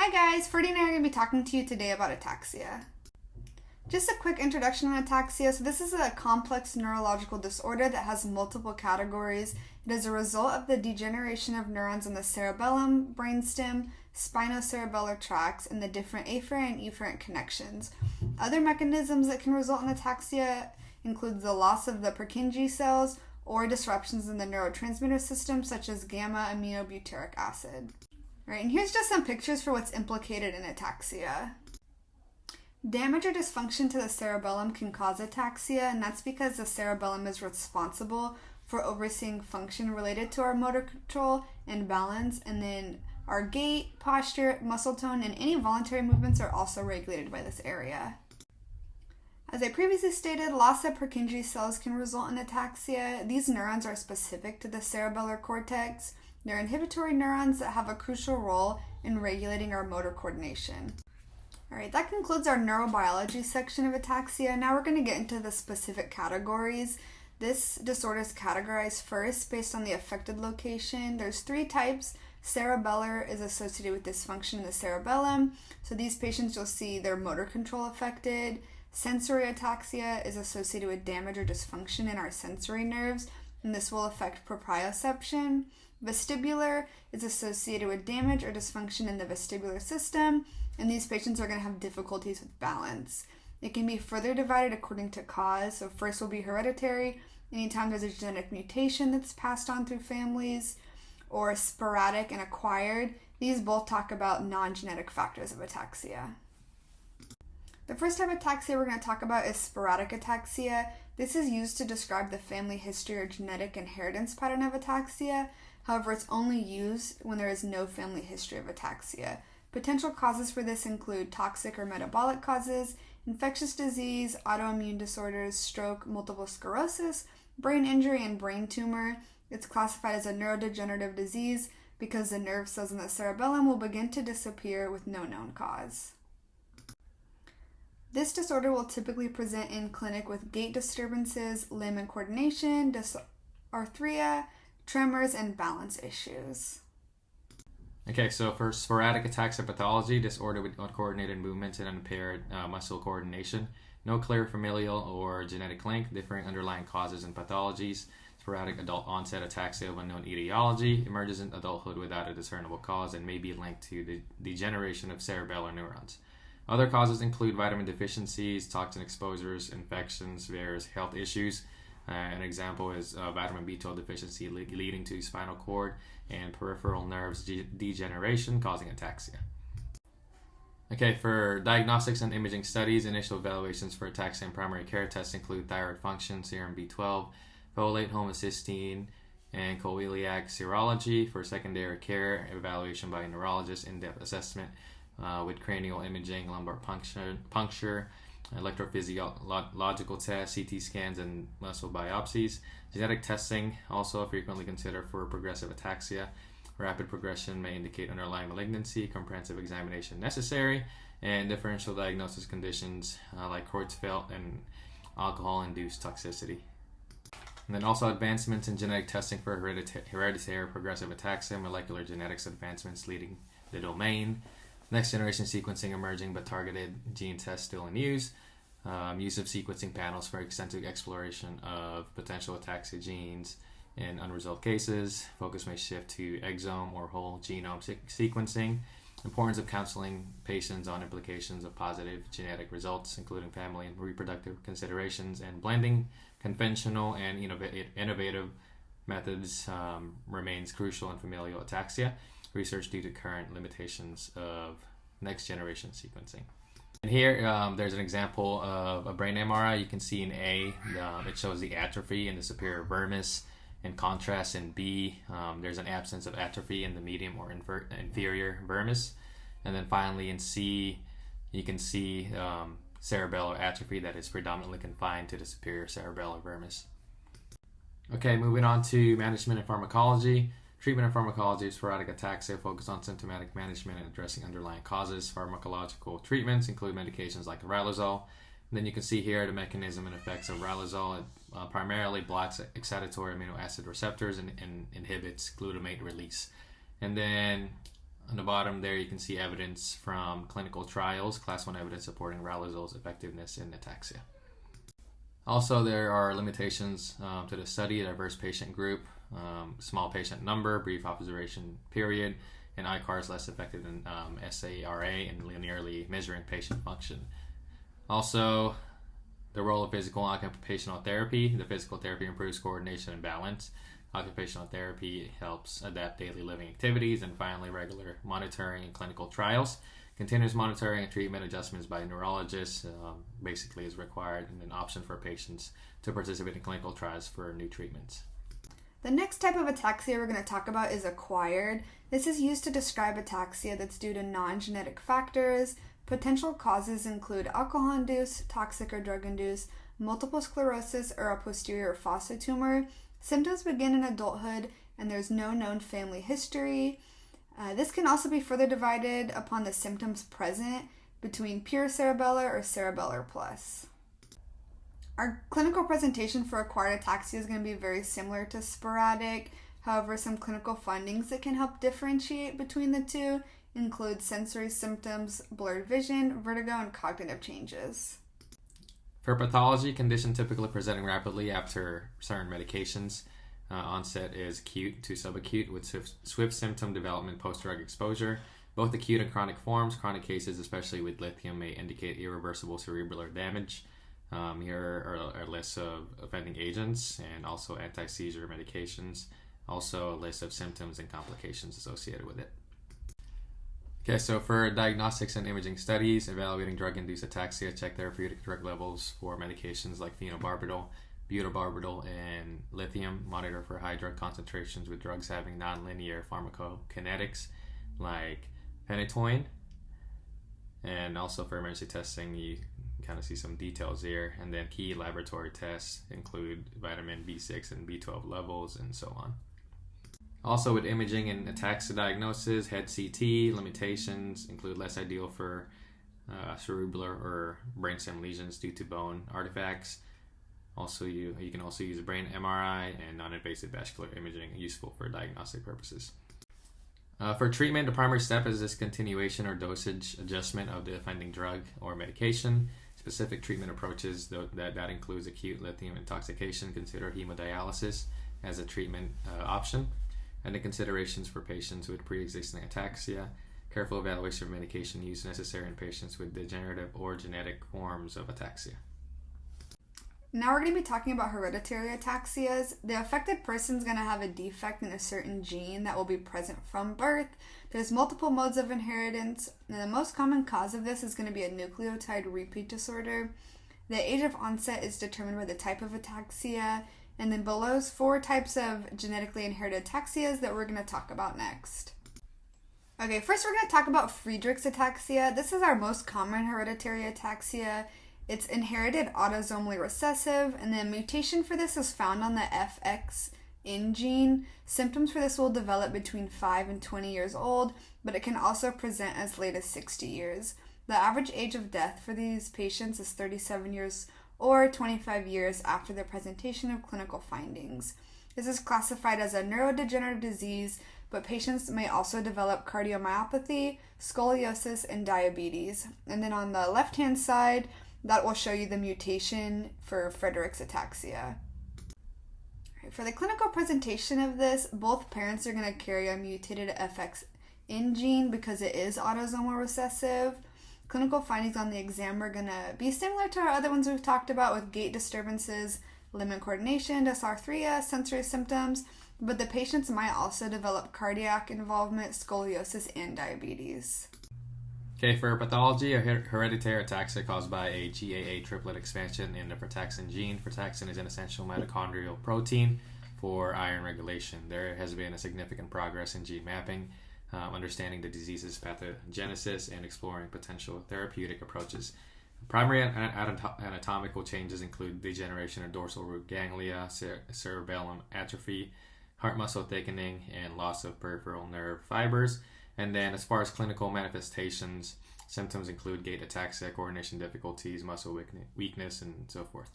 Hi guys, Ferdie and I are going to be talking to you today about ataxia. Just a quick introduction on ataxia. So this is a complex neurological disorder that has multiple categories. It is a result of the degeneration of neurons in the cerebellum, brainstem, spinocerebellar tracts, and the different afferent and efferent connections. Other mechanisms that can result in ataxia include the loss of the Purkinje cells or disruptions in the neurotransmitter system such as gamma aminobutyric acid. Right, and here's just some pictures for what's implicated in ataxia. Damage or dysfunction to the cerebellum can cause ataxia, and that's because the cerebellum is responsible for overseeing function related to our motor control and balance, and then our gait, posture, muscle tone, and any voluntary movements are also regulated by this area. As I previously stated, loss of Purkinje cells can result in ataxia. These neurons are specific to the cerebellar cortex. They're inhibitory neurons that have a crucial role in regulating our motor coordination. Alright, that concludes our neurobiology section of ataxia. Now we're going to get into the specific categories. This disorder is categorized first based on the affected location. There's 3 types. Cerebellar is associated with dysfunction in the cerebellum. So these patients, you'll see their motor control affected. Sensory ataxia is associated with damage or dysfunction in our sensory nerves, and this will affect proprioception. Vestibular is associated with damage or dysfunction in the vestibular system, and these patients are going to have difficulties with balance. It can be further divided according to cause. So first will be hereditary, anytime there's a genetic mutation that's passed on through families, or sporadic and acquired. These both talk about non-genetic factors of ataxia. The first type of ataxia we're going to talk about is sporadic ataxia. This is used to describe the family history or genetic inheritance pattern of ataxia. However, it's only used when there is no family history of ataxia. Potential causes for this include toxic or metabolic causes, infectious disease, autoimmune disorders, stroke, multiple sclerosis, brain injury, and brain tumor. It's classified as a neurodegenerative disease because the nerve cells in the cerebellum will begin to disappear with no known cause. This disorder will typically present in clinic with gait disturbances, limb and coordination, dysarthria, tremors, and balance issues. Okay, so for sporadic ataxia pathology, disorder with uncoordinated movements and impaired muscle coordination, no clear familial or genetic link, differing underlying causes and pathologies, sporadic adult onset ataxia of unknown etiology, emerges in adulthood without a discernible cause, and may be linked to the degeneration of cerebellar neurons. Other causes include vitamin deficiencies, toxin exposures, infections, various health issues. An example is vitamin B12 deficiency leading to spinal cord and peripheral nerves degeneration causing ataxia. Okay, for diagnostics and imaging studies, initial evaluations for ataxia and primary care tests include thyroid function, serum B12, folate, homocysteine, and coeliac serology. For secondary care, evaluation by a neurologist, in-depth assessment with cranial imaging, lumbar puncture, electrophysiological tests, CT scans, and muscle biopsies. Genetic testing also frequently considered for progressive ataxia. Rapid progression may indicate underlying malignancy, comprehensive examination necessary, and differential diagnosis conditions like Creutzfeldt and alcohol-induced toxicity. And then also advancements in genetic testing for hereditary progressive ataxia, molecular genetics advancements leading the domain. Next generation sequencing emerging but targeted gene tests still in use. Use of sequencing panels for extensive exploration of potential ataxia genes in unresolved cases. Focus may shift to exome or whole genome sequencing. Importance of counseling patients on implications of positive genetic results, including family and reproductive considerations, and blending conventional and innovative methods remains crucial in familial ataxia research due to current limitations of next generation sequencing. And here there's an example of a brain MRI. You can see in A, it shows the atrophy in the superior vermis. In contrast, in B, there's an absence of atrophy in the medium or inferior vermis. And then finally in C, you can see cerebellar atrophy that is predominantly confined to the superior cerebellar vermis. Okay, moving on to management and pharmacology. Treatment and pharmacology of sporadic ataxia focus on symptomatic management and addressing underlying causes. Pharmacological treatments include medications like riluzole. And then you can see here the mechanism and effects of riluzole. It primarily blocks excitatory amino acid receptors and inhibits glutamate release. And then On the bottom there, you can see evidence from clinical trials, class 1 evidence supporting riluzol's effectiveness in ataxia. Also, there are limitations to the study: diverse patient group, small patient number, brief observation period, and ICAR is less effective than SARA in linearly measuring patient function. Also, the role of physical and occupational therapy. The physical therapy improves coordination and balance. Occupational therapy helps adapt daily living activities. And finally, regular monitoring in clinical trials. Continuous monitoring and treatment adjustments by neurologists basically is required and an option for patients to participate in clinical trials for new treatments. The next type of ataxia we're going to talk about is acquired. This is used to describe ataxia that's due to non-genetic factors. Potential causes include alcohol-induced, toxic or drug-induced, multiple sclerosis, or a posterior fossa tumor. Symptoms begin in adulthood, and there's no known family history. This can also be further divided upon the symptoms present between pure cerebellar or cerebellar plus. Our clinical presentation for acquired ataxia is going to be very similar to sporadic. However, some clinical findings that can help differentiate between the two include sensory symptoms, blurred vision, vertigo, and cognitive changes. For pathology, condition typically presenting rapidly after certain medications. Onset is acute to subacute with swift symptom development post-drug exposure. Both acute and chronic forms. Chronic cases, especially with lithium, may indicate irreversible cerebellar damage. Here are a list of offending agents and also anti-seizure medications. Also a list of symptoms and complications associated with it. Okay, so for diagnostics and imaging studies, evaluating drug-induced ataxia, check therapeutic drug levels for medications like phenobarbital, butobarbital, and lithium. Monitor for high drug concentrations with drugs having nonlinear pharmacokinetics like phenytoin. And also for emergency testing, you kind of see some details here. And then key laboratory tests include vitamin B6 and B12 levels and so on. Also with imaging and ataxia diagnosis, head CT limitations include less ideal for cerebellar or brainstem lesions due to bone artifacts. Also, you can also use a brain MRI and non-invasive vascular imaging, useful for diagnostic purposes. For treatment, the primary step is discontinuation or dosage adjustment of the offending drug or medication. Specific treatment approaches that includes acute lithium intoxication. Consider hemodialysis as a treatment option. And the considerations for patients with pre-existing ataxia. Careful evaluation of medication use necessary in patients with degenerative or genetic forms of ataxia. Now we're going to be talking about hereditary ataxias. The affected person is going to have a defect in a certain gene that will be present from birth. There's multiple modes of inheritance, and the most common cause of this is going to be a nucleotide repeat disorder. The age of onset is determined by the type of ataxia, and then below is 4 types of genetically inherited ataxias that we're going to talk about next. Okay, first we're going to talk about Friedreich's ataxia. This is our most common hereditary ataxia. It's inherited autosomally recessive, and the mutation for this is found on the FXN gene. Symptoms for this will develop between 5 and 20 years old, but it can also present as late as 60 years. The average age of death for these patients is 37 years or 25 years after the presentation of clinical findings. This is classified as a neurodegenerative disease, but patients may also develop cardiomyopathy, scoliosis, and diabetes. And then on the left-hand side, that will show you the mutation for Friedreich's ataxia. For the clinical presentation of this, both parents are going to carry a mutated FXN gene because it is autosomal recessive. Clinical findings on the exam are going to be similar to our other ones we've talked about, with gait disturbances, limb and coordination, dysarthria, sensory symptoms, but the patients might also develop cardiac involvement, scoliosis, and diabetes. Okay, for pathology, a hereditary ataxia caused by a GAA triplet expansion in the frataxin gene. Frataxin is an essential mitochondrial protein for iron regulation. There has been a significant progress in gene mapping, understanding the disease's pathogenesis, and exploring potential therapeutic approaches. Primary anatomical changes include degeneration of dorsal root ganglia, cerebellum atrophy, heart muscle thickening, and loss of peripheral nerve fibers. And then as far as clinical manifestations, symptoms include gait ataxia, coordination difficulties, muscle weakness, and so forth.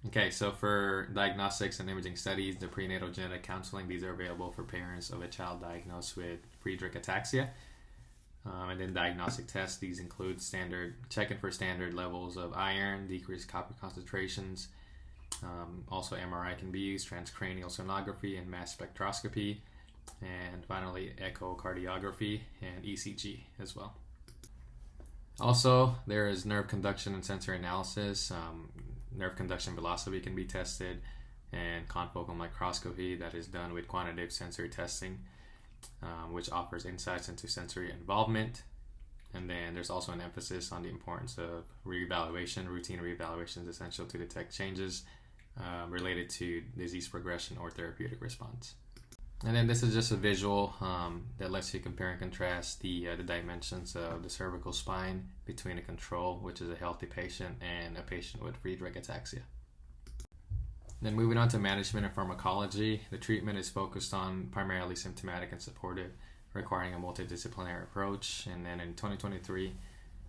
Okay, so for diagnostics and imaging studies, the prenatal genetic counseling, these are available for parents of a child diagnosed with Friedreich ataxia. And then diagnostic tests, these include checking for standard levels of iron, decreased copper concentrations. Also MRI can be used, transcranial sonography and mass spectroscopy. And finally echocardiography and ECG as well. Also, there is nerve conduction and sensory analysis. Nerve conduction velocity can be tested, and confocal microscopy that is done with quantitative sensory testing, which offers insights into sensory involvement. And then there's also an emphasis on the importance of reevaluation. Routine reevaluation is essential to detect changes related to disease progression or therapeutic response. And then this is just a visual that lets you compare and contrast the dimensions of the cervical spine between a control, which is a healthy patient, and a patient with Friedreich ataxia. Then moving on to management and pharmacology, the treatment is focused on primarily symptomatic and supportive, requiring a multidisciplinary approach. And then in 2023,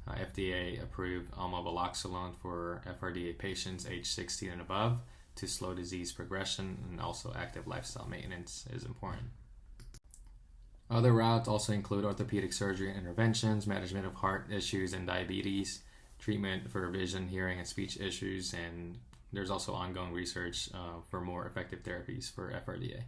FDA approved omaveloxolone for FRDA patients age 16 and above to slow disease progression, and also active lifestyle maintenance is important. Other routes also include orthopedic surgery and interventions, management of heart issues and diabetes, treatment for vision, hearing, and speech issues, and there's also ongoing research for more effective therapies for FRDA.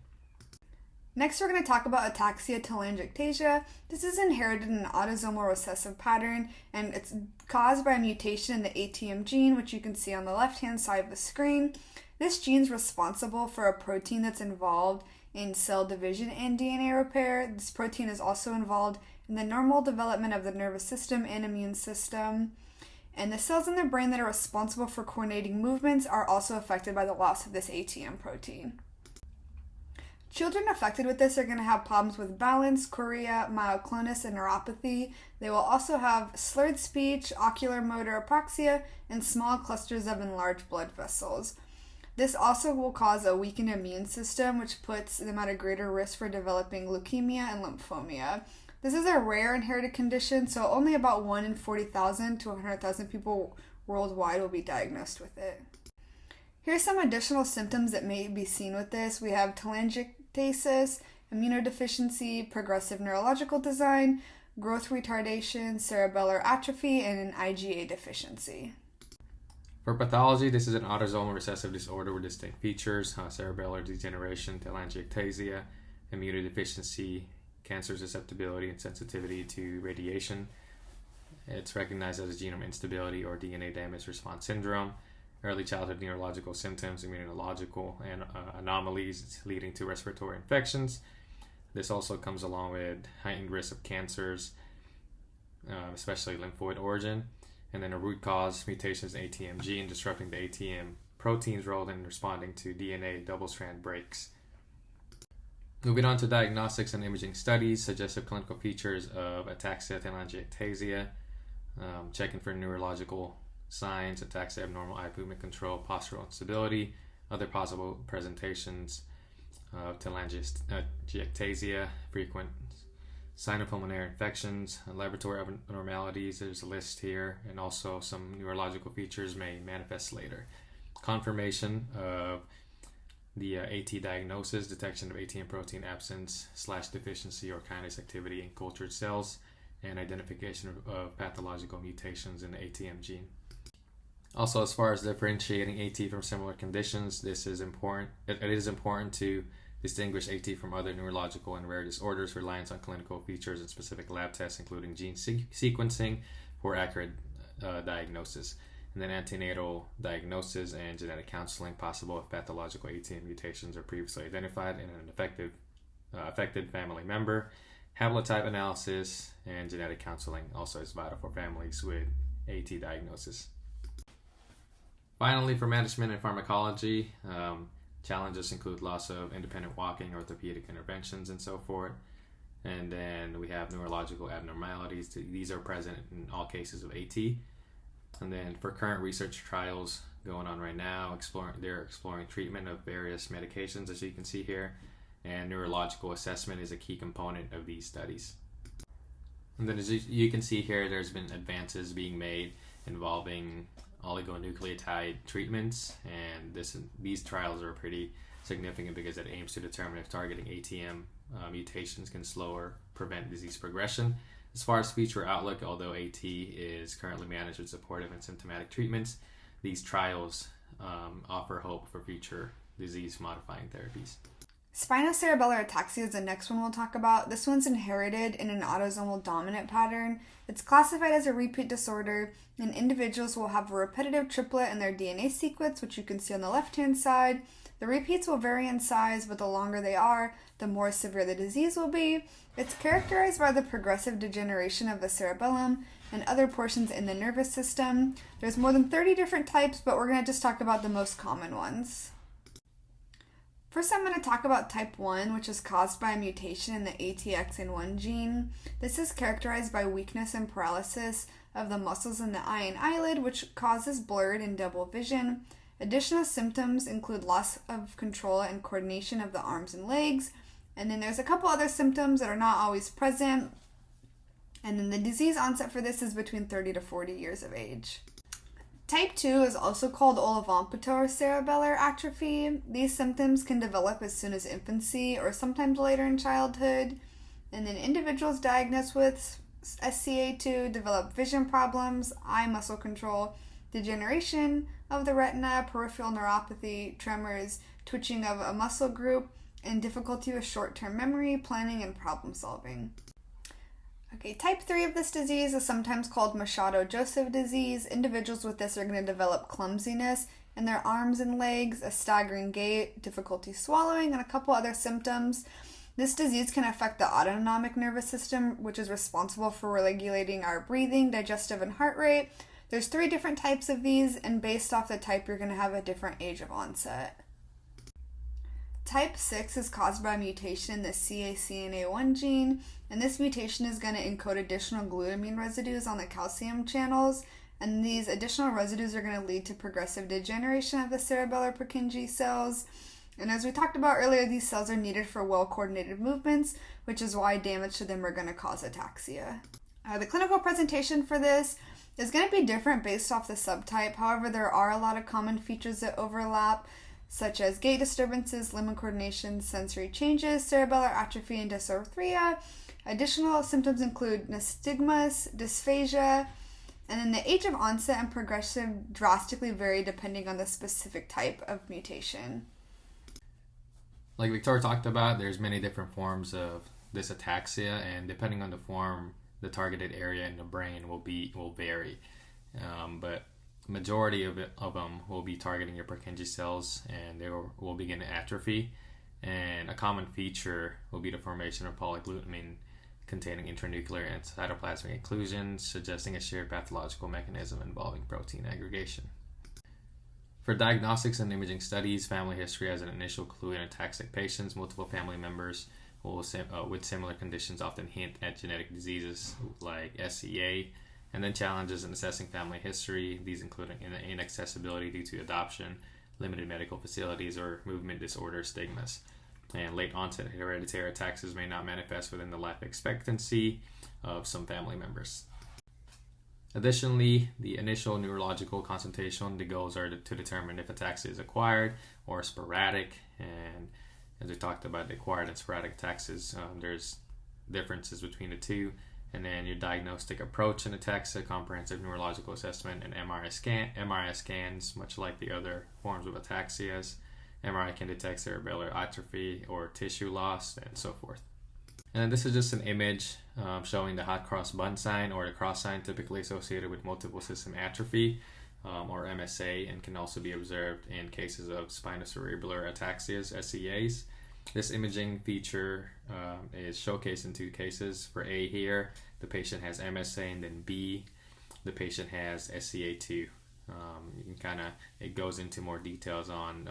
Next, we're going to talk about ataxia telangiectasia. This is inherited in an autosomal recessive pattern, and it's caused by a mutation in the ATM gene, which you can see on the left-hand side of the screen. This gene is responsible for a protein that's involved in cell division and DNA repair. This protein is also involved in the normal development of the nervous system and immune system. And the cells in the brain that are responsible for coordinating movements are also affected by the loss of this ATM protein. Children affected with this are going to have problems with balance, chorea, myoclonus, and neuropathy. They will also have slurred speech, ocular motor apraxia, and small clusters of enlarged blood vessels. This also will cause a weakened immune system, which puts them at a greater risk for developing leukemia and lymphomia. This is a rare inherited condition, so only about 1 in 40,000 to 100,000 people worldwide will be diagnosed with it. Here's some additional symptoms that may be seen with this. We have telangiectasis, immunodeficiency, progressive neurological design, growth retardation, cerebellar atrophy, and an IgA deficiency. For pathology, this is an autosomal recessive disorder with distinct features: cerebellar degeneration, telangiectasia, immunodeficiency, cancer susceptibility and sensitivity to radiation. It's recognized as a genome instability or DNA damage response syndrome. Early childhood neurological symptoms, immunological and anomalies leading to respiratory infections. This also comes along with heightened risk of cancers, especially lymphoid origin. And then a root cause, mutations in ATM gene disrupting the ATM protein's role in responding to DNA double-strand breaks. Moving on to diagnostics and imaging studies, suggestive clinical features of ataxia telangiectasia, checking for neurological signs, ataxia, abnormal eye movement control, postural instability. Other possible presentations of telangiectasia, frequent sinopulmonary infections, laboratory abnormalities, there's a list here, and also some neurological features may manifest later. Confirmation of the AT diagnosis, detection of ATM protein absence / deficiency or kinase activity in cultured cells, and identification of pathological mutations in the ATM gene. Also, as far as differentiating AT from similar conditions, this is important. It is important to distinguish AT from other neurological and rare disorders. Reliance on clinical features and specific lab tests, including gene sequencing, for accurate diagnosis. And then antenatal diagnosis and genetic counseling possible if pathological ATM mutations are previously identified in an affected family member. Haplotype analysis and genetic counseling also is vital for families with AT diagnosis. Finally, for management and pharmacology, challenges include loss of independent walking, orthopedic interventions, and so forth. And then we have neurological abnormalities. These are present in all cases of AT. And then for current research trials going on right now, they're exploring treatment of various medications, as you can see here. And neurological assessment is a key component of these studies. And then as you can see here, there's been advances being made involving oligonucleotide treatments, and these trials are pretty significant because it aims to determine if targeting ATM mutations can slow or prevent disease progression. As far as future outlook, although AT is currently managed with supportive and symptomatic treatments, these trials offer hope for future disease-modifying therapies. Spinocerebellar ataxia is the next one we'll talk about. This one's inherited in an autosomal dominant pattern. It's classified as a repeat disorder, and individuals will have a repetitive triplet in their DNA sequence, which you can see on the left-hand side. The repeats will vary in size, but the longer they are, the more severe the disease will be. It's characterized by the progressive degeneration of the cerebellum and other portions in the nervous system. There's more than 30 different types, but we're going to just talk about the most common ones. First, I'm going to talk about type 1, which is caused by a mutation in the ATXN1 gene. This is characterized by weakness and paralysis of the muscles in the eye and eyelid, which causes blurred and double vision. Additional symptoms include loss of control and coordination of the arms and legs. And then there's a couple other symptoms that are not always present. And then the disease onset for this is between 30 to 40 years of age. Type 2 is also called olivompatocerebellar atrophy. These symptoms can develop as soon as infancy or sometimes later in childhood. And then individuals diagnosed with SCA2 develop vision problems, eye muscle control, degeneration of the retina, peripheral neuropathy, tremors, twitching of a muscle group, and difficulty with short-term memory, planning, and problem solving. Okay, type 3 of this disease is sometimes called Machado-Joseph disease. Individuals with this are going to develop clumsiness in their arms and legs, a staggering gait, difficulty swallowing, and a couple other symptoms. This disease can affect the autonomic nervous system, which is responsible for regulating our breathing, digestive, and heart rate. There's 3 different types of these, and based off the type, you're going to have a different age of onset. Type 6 is caused by a mutation in the CACNA1 gene, and this mutation is going to encode additional glutamine residues on the calcium channels, and these additional residues are going to lead to progressive degeneration of the cerebellar Purkinje cells. And as we talked about earlier, these cells are needed for well-coordinated movements, which is why damage to them are going to cause ataxia. The clinical presentation for this is going to be different based off the subtype. However, there are a lot of common features that overlap, such as gait disturbances, limb coordination, sensory changes, cerebellar atrophy, and dysarthria. Additional symptoms include nystagmus, dysphagia, and then the age of onset and progression drastically vary depending on the specific type of mutation. Like Victoria talked about, there's many different forms of this ataxia, and depending on the form, the targeted area in the brain will vary. But majority of them will be targeting your Purkinje cells, and they will begin to atrophy. And a common feature will be the formation of polyglutamine containing intranuclear and cytoplasmic inclusions, suggesting a shared pathological mechanism involving protein aggregation. For diagnostics and imaging studies, family history has an initial clue in ataxic patients. Multiple family members with similar conditions often hint at genetic diseases like SCA. And then challenges in assessing family history. These include inaccessibility due to adoption, limited medical facilities, or movement disorder stigmas. And late onset hereditary ataxias may not manifest within the life expectancy of some family members. Additionally, the initial neurological consultation, the goals are to determine if ataxia is acquired or sporadic. And as we talked about the acquired and sporadic ataxias, there's differences between the two. And then your diagnostic approach in ataxia, comprehensive neurological assessment, and MRI scans, much like the other forms of ataxias. MRI can detect cerebellar atrophy or tissue loss, and so forth. And this is just an image showing the hot cross bun sign, or the cross sign typically associated with multiple system atrophy, or MSA, and can also be observed in cases of spinocerebellar ataxias, SCAs. This imaging feature is showcased in 2 cases. For A here, the patient has MSA, and then B, the patient has SCA2. It goes into more details on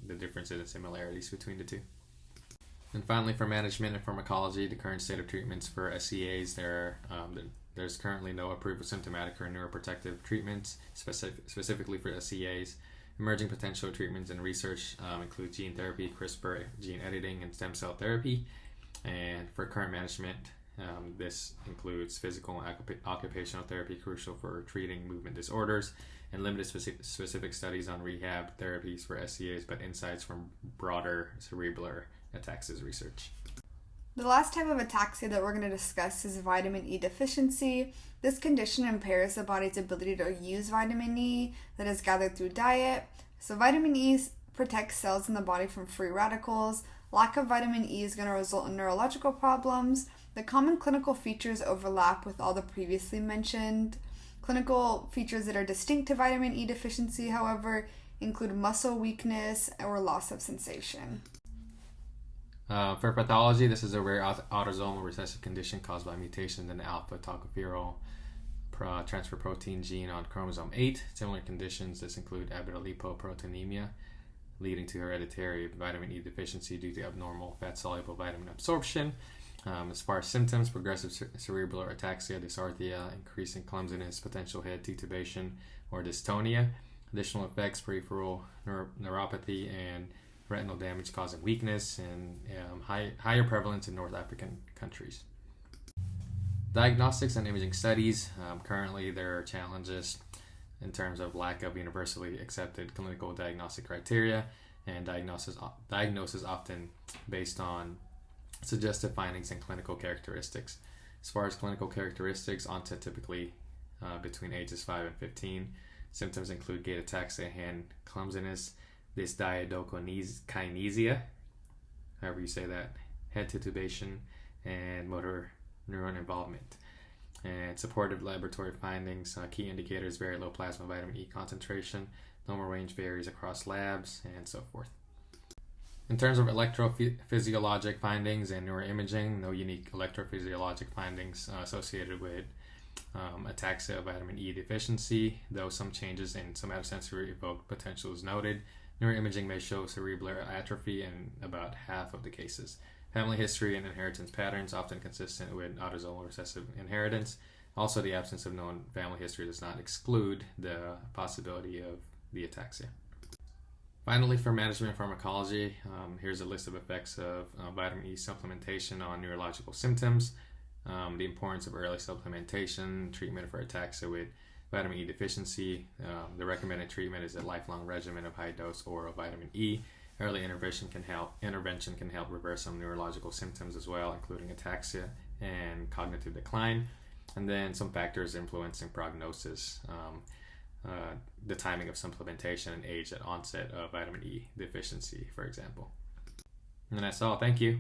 the differences and similarities between the two. And finally, for management and pharmacology, the current state of treatments for SCAs, there's currently no approved symptomatic or neuroprotective treatments specifically for SCAs. Emerging potential treatments and research include gene therapy, CRISPR, gene editing, and stem cell therapy. And for current management, this includes physical and occupational therapy, crucial for treating movement disorders, and limited specific studies on rehab therapies for SCAs, but insights from broader cerebellar ataxias research. The last type of ataxia that we're going to discuss is vitamin E deficiency. This condition impairs the body's ability to use vitamin E that is gathered through diet. So vitamin E protects cells in the body from free radicals. Lack of vitamin E is going to result in neurological problems. The common clinical features overlap with all the previously mentioned. Clinical features that are distinct to vitamin E deficiency, however, include muscle weakness or loss of sensation. For pathology, this is a rare autosomal recessive condition caused by mutations in the alpha tocopherol transfer protein gene on chromosome 8. Similar conditions, this include abetalipoproteinemia, leading to hereditary vitamin E deficiency due to abnormal fat-soluble vitamin absorption. Sparse symptoms, progressive cerebral ataxia, dysarthria, increasing clumsiness, potential head titubation, or dystonia. Additional effects, peripheral neuropathy and retinal damage causing weakness, and higher prevalence in North African countries. Diagnostics and imaging studies. Currently, there are challenges in terms of lack of universally accepted clinical diagnostic criteria, and diagnosis often based on suggestive findings and clinical characteristics. As far as clinical characteristics, onset typically between ages 5 and 15. Symptoms include gait ataxia, hand clumsiness, dysdiadochokinesia, however you say that, head titubation, and motor neuron involvement. And supportive laboratory findings, key indicators, very low plasma vitamin E concentration, normal range varies across labs, and so forth. In terms of electrophysiologic findings and neuroimaging, no unique electrophysiologic findings associated with ataxia vitamin E deficiency, though some changes in somatosensory evoked potential is noted. Neuroimaging may show cerebellar atrophy in about half of the cases. Family history and inheritance patterns often consistent with autosomal recessive inheritance. Also, the absence of known family history does not exclude the possibility of the ataxia. Finally, for management pharmacology, here's a list of effects of vitamin E supplementation on neurological symptoms. The importance of early supplementation, treatment for ataxia with vitamin E deficiency. The recommended treatment is a lifelong regimen of high-dose oral vitamin E. Early intervention can help reverse some neurological symptoms as well, including ataxia and cognitive decline. And then some factors influencing prognosis, the timing of supplementation and age at onset of vitamin E deficiency, for example. And that's all. Thank you.